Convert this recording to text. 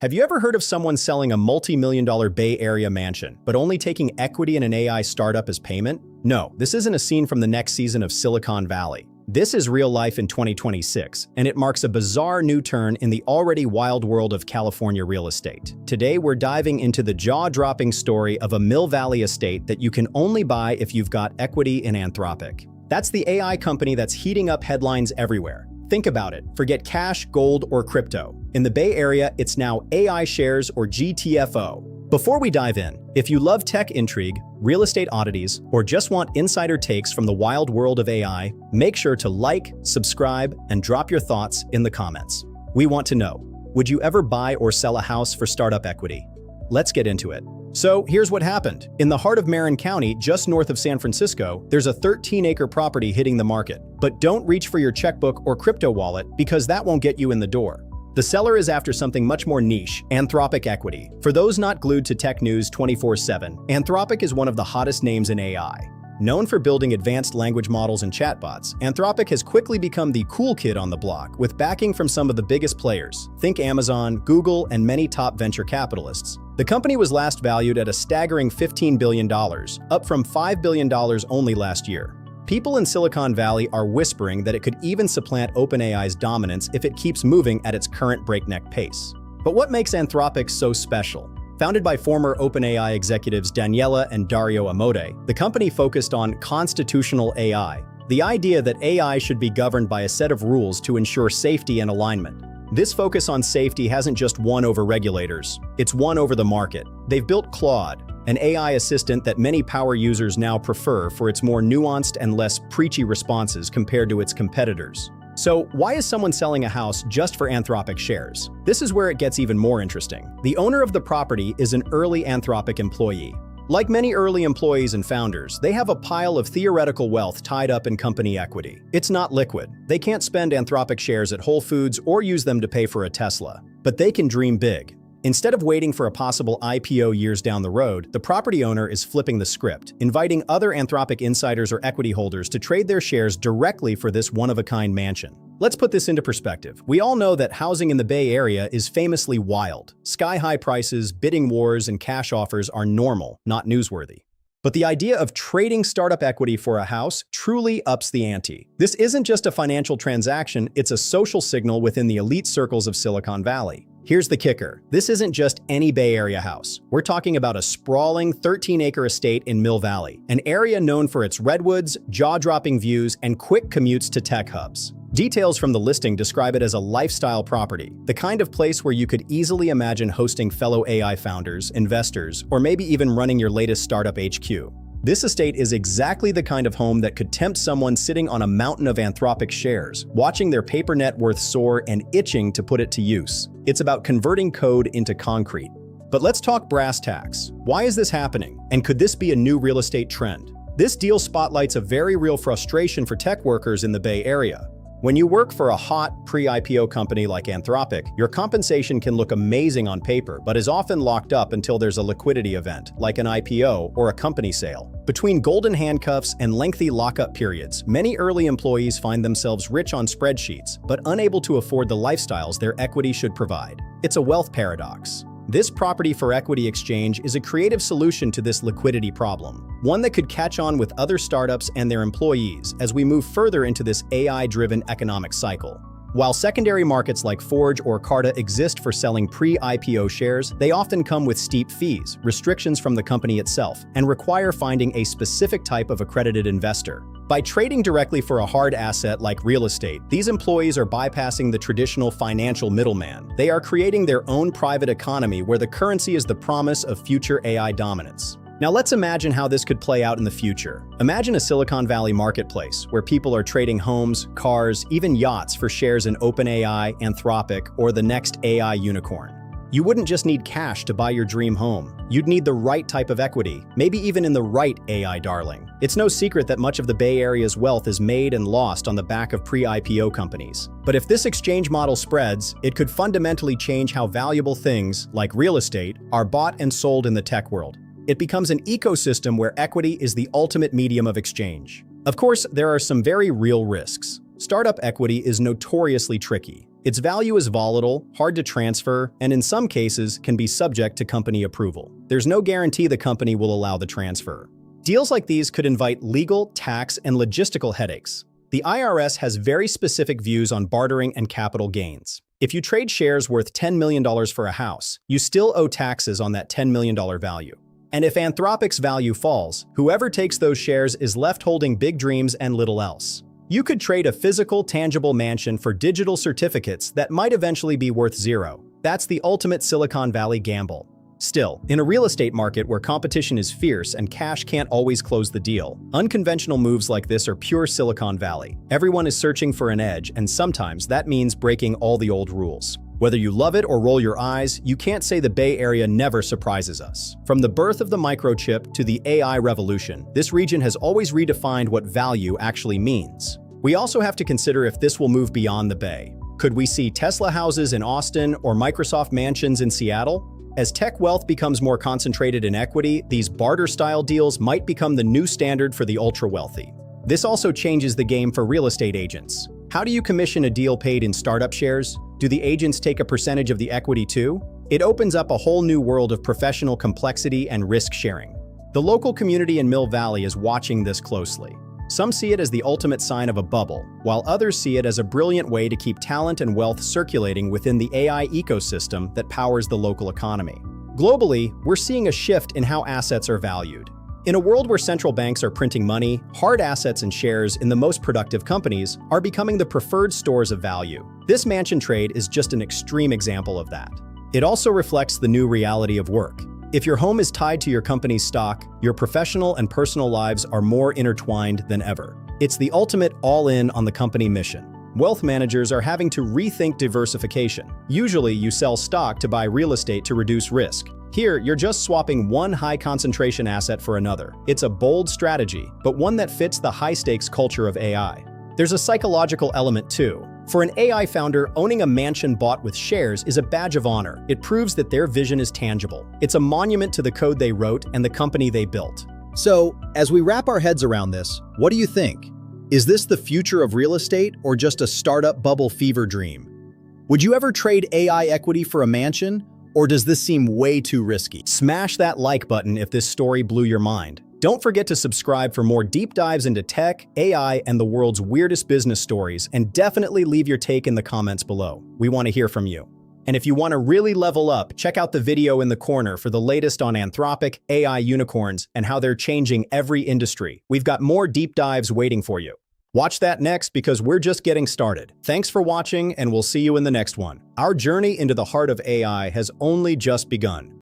Have you ever heard of someone selling a multi-million-dollar Bay Area mansion, but only taking equity in an AI startup as payment? No, this isn't a scene from the next season of Silicon Valley. This is real life in 2026, and it marks a bizarre new turn in the already wild world of California real estate. Today, we're diving into the jaw-dropping story of a Mill Valley estate that you can only buy if you've got equity in Anthropic. That's the AI company that's heating up headlines everywhere. Think about it. Forget cash, gold, or crypto. In the Bay Area, it's now AI shares or GTFO. Before we dive in, if you love tech intrigue, real estate oddities, or just want insider takes from the wild world of AI, make sure to like, subscribe, and drop your thoughts in the comments. We want to know, would you ever buy or sell a house for startup equity? Let's get into it. So here's what happened. In the heart of Marin County, just north of San Francisco, there's a 13-acre property hitting the market. But don't reach for your checkbook or crypto wallet because that won't get you in the door. The seller is after something much more niche, Anthropic equity. For those not glued to tech news 24/7, Anthropic is one of the hottest names in AI. Known for building advanced language models and chatbots, Anthropic has quickly become the cool kid on the block with backing from some of the biggest players. Think Amazon, Google, and many top venture capitalists. The company was last valued at a staggering $15 billion, up from $5 billion only last year. People in Silicon Valley are whispering that it could even supplant OpenAI's dominance if it keeps moving at its current breakneck pace. But what makes Anthropic so special? Founded by former OpenAI executives Daniela and Dario Amodei, the company focused on constitutional AI, the idea that AI should be governed by a set of rules to ensure safety and alignment. This focus on safety hasn't just won over regulators, it's won over the market. They've built Claude, an AI assistant that many power users now prefer for its more nuanced and less preachy responses compared to its competitors. So why is someone selling a house just for Anthropic shares? This is where it gets even more interesting. The owner of the property is an early Anthropic employee. Like many early employees and founders, they have a pile of theoretical wealth tied up in company equity. It's not liquid. They can't spend Anthropic shares at Whole Foods or use them to pay for a Tesla. But they can dream big. Instead of waiting for a possible IPO years down the road, the property owner is flipping the script, inviting other Anthropic insiders or equity holders to trade their shares directly for this one-of-a-kind mansion. Let's put this into perspective. We all know that housing in the Bay Area is famously wild. Sky-high prices, bidding wars, and cash offers are normal, not newsworthy. But the idea of trading startup equity for a house truly ups the ante. This isn't just a financial transaction, it's a social signal within the elite circles of Silicon Valley. Here's the kicker. This isn't just any Bay Area house. We're talking about a sprawling 13-acre estate in Mill Valley, an area known for its redwoods, jaw-dropping views, and quick commutes to tech hubs. Details from the listing describe it as a lifestyle property, the kind of place where you could easily imagine hosting fellow AI founders, investors, or maybe even running your latest startup HQ. This estate is exactly the kind of home that could tempt someone sitting on a mountain of Anthropic shares, watching their paper net worth soar and itching to put it to use. It's about converting code into concrete. But let's talk brass tacks. Why is this happening? And could this be a new real estate trend? This deal spotlights a very real frustration for tech workers in the Bay Area. When you work for a hot, pre-IPO company like Anthropic, your compensation can look amazing on paper, but is often locked up until there's a liquidity event, like an IPO or a company sale. Between golden handcuffs and lengthy lockup periods, many early employees find themselves rich on spreadsheets, but unable to afford the lifestyles their equity should provide. It's a wealth paradox. This property for equity exchange is a creative solution to this liquidity problem, one that could catch on with other startups and their employees as we move further into this AI-driven economic cycle. While secondary markets like Forge or Carta exist for selling pre-IPO shares, they often come with steep fees, restrictions from the company itself, and require finding a specific type of accredited investor. By trading directly for a hard asset like real estate, these employees are bypassing the traditional financial middleman. They are creating their own private economy where the currency is the promise of future AI dominance. Now let's imagine how this could play out in the future. Imagine a Silicon Valley marketplace where people are trading homes, cars, even yachts for shares in OpenAI, Anthropic, or the next AI unicorn. You wouldn't just need cash to buy your dream home. You'd need the right type of equity, maybe even in the right AI darling. It's no secret that much of the Bay Area's wealth is made and lost on the back of pre-IPO companies. But if this exchange model spreads, it could fundamentally change how valuable things, like real estate, are bought and sold in the tech world. It becomes an ecosystem where equity is the ultimate medium of exchange. Of course, there are some very real risks. Startup equity is notoriously tricky. Its value is volatile, hard to transfer, and in some cases can be subject to company approval. There's no guarantee the company will allow the transfer. Deals like these could invite legal, tax, and logistical headaches. The IRS has very specific views on bartering and capital gains. If you trade shares worth $10 million for a house, you still owe taxes on that $10 million value. And if Anthropic's value falls, whoever takes those shares is left holding big dreams and little else. You could trade a physical, tangible mansion for digital certificates that might eventually be worth zero. That's the ultimate Silicon Valley gamble. Still, in a real estate market where competition is fierce and cash can't always close the deal, unconventional moves like this are pure Silicon Valley. Everyone is searching for an edge, and sometimes that means breaking all the old rules. Whether you love it or roll your eyes, you can't say the Bay Area never surprises us. From the birth of the microchip to the AI revolution, this region has always redefined what value actually means. We also have to consider if this will move beyond the Bay. Could we see Tesla houses in Austin or Microsoft mansions in Seattle? As tech wealth becomes more concentrated in equity, these barter-style deals might become the new standard for the ultra-wealthy. This also changes the game for real estate agents. How do you commission a deal paid in startup shares? Do the agents take a percentage of the equity too? It opens up a whole new world of professional complexity and risk sharing. The local community in Mill Valley is watching this closely. Some see it as the ultimate sign of a bubble, while others see it as a brilliant way to keep talent and wealth circulating within the AI ecosystem that powers the local economy. Globally, we're seeing a shift in how assets are valued. In a world where central banks are printing money, hard assets and shares in the most productive companies are becoming the preferred stores of value. This mansion trade is just an extreme example of that. It also reflects the new reality of work. If your home is tied to your company's stock, your professional and personal lives are more intertwined than ever. It's the ultimate all-in on the company mission. Wealth managers are having to rethink diversification. Usually, you sell stock to buy real estate to reduce risk. Here, you're just swapping one high-concentration asset for another. It's a bold strategy, but one that fits the high-stakes culture of AI. There's a psychological element too. For an AI founder, owning a mansion bought with shares is a badge of honor. It proves that their vision is tangible. It's a monument to the code they wrote and the company they built. So, as we wrap our heads around this, what do you think? Is this the future of real estate or just a startup bubble fever dream? Would you ever trade AI equity for a mansion? Or does this seem way too risky? Smash that like button if this story blew your mind. Don't forget to subscribe for more deep dives into tech, AI, and the world's weirdest business stories, and definitely leave your take in the comments below. We want to hear from you. And if you want to really level up, check out the video in the corner for the latest on Anthropic, AI unicorns, and how they're changing every industry. We've got more deep dives waiting for you. Watch that next because we're just getting started. Thanks for watching, and we'll see you in the next one. Our journey into the heart of AI has only just begun.